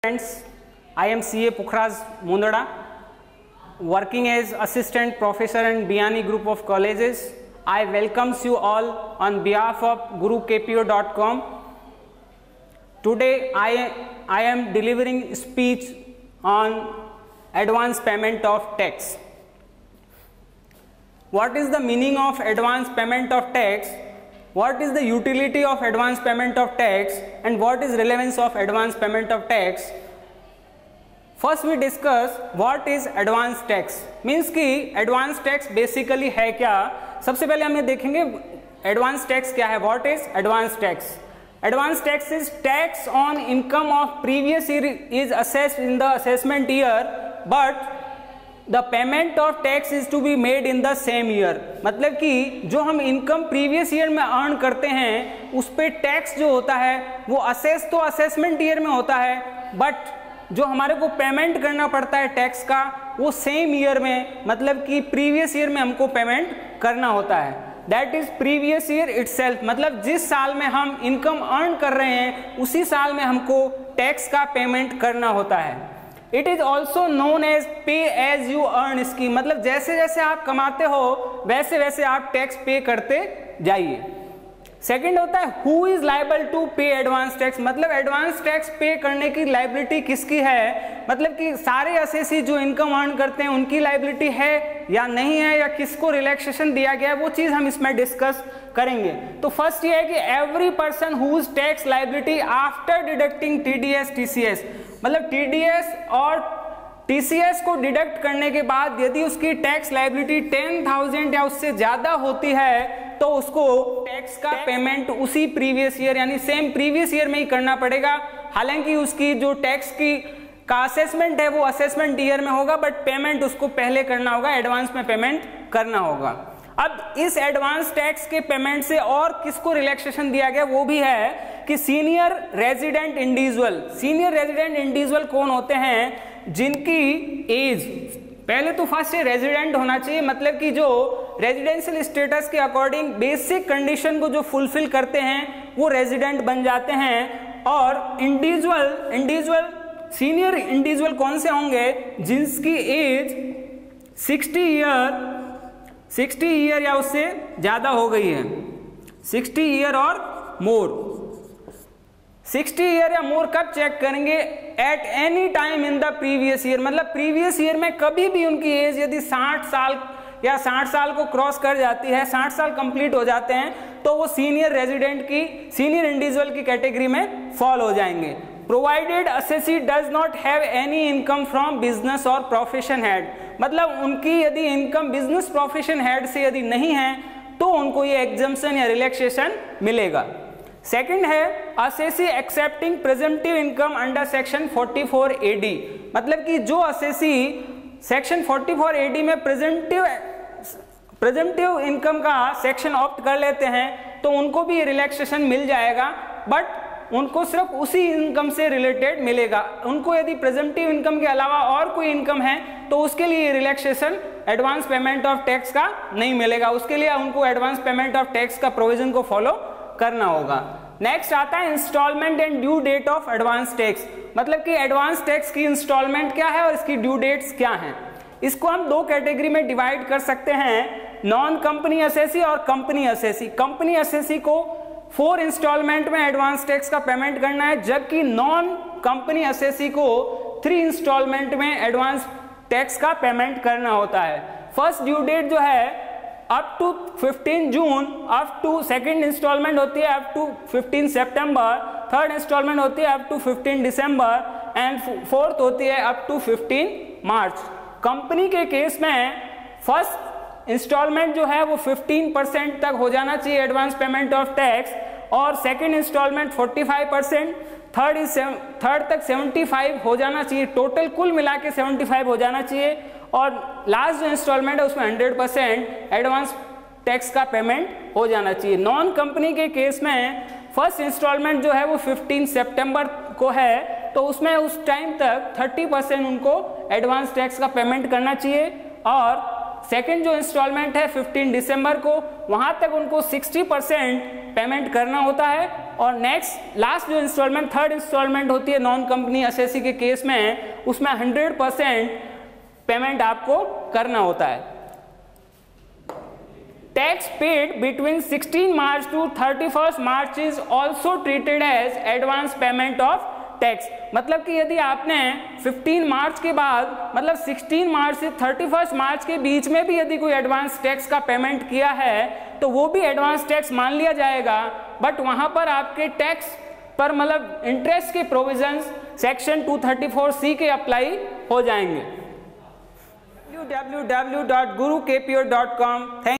Friends, I am CA Pukhraj Mundada, working as assistant professor in Biyani Group of Colleges. I welcomes you all on behalf of GuruKPO.com. Today I am delivering speech on advance payment of tax. What is the meaning of advance payment of tax? What is the utility of advance payment of tax and what is relevance of advance payment of tax? First we discuss what is advance tax. Means कि advance tax basically है क्या? सबसे पहले हम ये देखेंगे advance tax क्या है. What is advance tax? Advance tax is tax on income of previous year is assessed in the assessment year, but the payment of tax is to be made in the same year. मतलब कि जो हम income previous year में earn करते हैं उस पर tax जो होता है वो असेस तो असेसमेंट ईयर में होता है, बट जो हमारे को पेमेंट करना पड़ता है टैक्स का वो सेम ईयर में, मतलब कि प्रीवियस ईयर में हमको पेमेंट करना होता है. That is previous year itself. मतलब जिस साल में हम इनकम अर्न कर रहे हैं उसी साल में हमको टैक्स का पेमेंट करना होता है. It is also known as pay as you earn scheme. मतलब जैसे जैसे आप कमाते हो वैसे वैसे आप टैक्स पे करते जाइए. सेकंड होता है हु इज लायबल टू पे एडवांस टैक्स. मतलब एडवांस टैक्स पे करने की लायबिलिटी किसकी है. मतलब कि सारे असेसी जो इनकम अर्न करते हैं उनकी लायबिलिटी है या नहीं है, या किसको रिलैक्सेशन दिया गया है, वो चीज हम इसमें डिस्कस करेंगे. तो फर्स्ट ये है कि every person whose tax liability after deducting TDS TCS. मतलब टीडीएस और टीसीएस को डिडक्ट करने के बाद यदि उसकी टैक्स लायबिलिटी 10,000 या उससे ज्यादा होती है तो उसको टैक्स का पेमेंट उसी प्रीवियस ईयर यानी सेम प्रीवियस ईयर में ही करना पड़ेगा. हालांकि उसकी जो टैक्स की का असेसमेंट है वो असेसमेंट ईयर में होगा, बट पेमेंट उसको पहले करना होगा, एडवांस में पेमेंट करना होगा. अब इस एडवांस टैक्स के पेमेंट से और किसको रिलैक्सेशन दिया गया वो भी है कि senior resident individual. Senior resident individual कौन होते हैं? जिनकी एज पहले तो फर्स्ट रेजिडेंट होना चाहिए, मतलब कि जो रेजिडेंशियल स्टेटस के अकॉर्डिंग बेसिक कंडीशन को जो फुलफिल करते हैं वो रेजिडेंट बन जाते हैं. और इंडिविजुअल सीनियर इंडिविजुअल कौन से होंगे? जिनकी एज 60 ईयर या उससे ज्यादा हो गई है. 60 ईयर और मोर. 60 ईयर या मोर कब चेक करेंगे? At any time in the previous year. मतलब प्रीवियस ईयर में कभी भी उनकी एज यदि 60 साल या 60 साल को क्रॉस कर जाती है, 60 साल कंप्लीट हो जाते हैं, तो वो सीनियर रेजिडेंट की, सीनियर इंडिविजुअल की कैटेगरी में फॉल हो जाएंगे. Provided assessee does not have any income from business और प्रोफेशन हेड. मतलब उनकी यदि इनकम बिजनेस प्रोफेशन हेड से यदि नहीं है तो उनको ये एग्जम्पशन या रिलैक्सेशन मिलेगा. सेकंड है assessee accepting प्रेजेंटिव income under section 44 AD. मतलब कि जो असेसी सेक्शन 44 AD में प्रेजेंटिव इनकम का सेक्शन ऑप्ट कर लेते हैं तो उनको भी रिलैक्सेशन मिल जाएगा, बट उनको सिर्फ उसी इनकम से रिलेटेड मिलेगा. उनको यदि प्रेजेंटिव इनकम के अलावा और कोई इनकम है तो उसके लिए relaxation advance payment of tax का नहीं मिलेगा. उसके लिए उनको एडवांस पेमेंट ऑफ टैक्स का प्रोविजन को फॉलो करना होगा. नेक्स्ट आता है instalment and due date of advance tax. मतलब कि एडवांस टैक्स की इंस्टॉलमेंट क्या है और इसकी ड्यू डेट्स क्या हैं. इसको हम दो कैटेगरी में डिवाइड कर सकते हैं, नॉन कंपनी असेसी और कंपनी असेसी. कंपनी असेसी को 4 इंस्टॉलमेंट में एडवांस टैक्स का पेमेंट करना है, जबकि नॉन कंपनी असेसी को 3 इंस्टॉलमेंट में एडवांस टैक्स का पेमेंट करना होता है. फर्स्ट ड्यू डेट जो है अप टू 15 जून, अप टू सेकंड इंस्टॉलमेंट होती है अप टू 15 सितंबर, थर्ड इंस्टॉलमेंट होती है अप टू 15 दिसंबर एंड फोर्थ होती है अप टू 15 मार्च. कंपनी के केस में फर्स्ट इंस्टॉलमेंट जो है वो 15% तक हो जाना चाहिए एडवांस पेमेंट ऑफ टैक्स, और सेकंड इंस्टॉलमेंट 45%, थर्ड तक 75 हो जाना चाहिए. टोटल कुल मिला के 75 हो जाना चाहिए, और लास्ट जो इंस्टॉलमेंट है उसमें 100% एडवांस टैक्स का पेमेंट हो जाना चाहिए. नॉन कंपनी के केस में फर्स्ट इंस्टॉलमेंट जो है वो 15 सितंबर को है, तो उसमें उस टाइम तक 30% उनको एडवांस टैक्स का पेमेंट करना चाहिए, और सेकेंड जो इंस्टॉलमेंट है 15 दिसंबर को, वहां तक उनको 60% पेमेंट करना होता है, और नेक्स्ट लास्ट जो इंस्टॉलमेंट, थर्ड इंस्टॉलमेंट होती है नॉन कंपनी एसएससी के केस में, उसमें 100% पेमेंट आपको करना होता है। टैक्स पेड बिटवीन 16 मार्च टू 31 मार्च is also treated as advance payment of tax. मतलब कि यदि आपने 15 मार्च के बाद, मतलब 16 मार्च से 31 मार्च के बीच में भी यदि कोई एडवांस टैक्स का पेमेंट किया है तो वो भी एडवांस टैक्स मान लिया जाएगा, बट वहां पर आपके टैक्स पर मतलब इंटरेस्ट के प्रोविजंस सेक्शन 234C के अप्लाई हो जाएंगे। www.gurukpure.com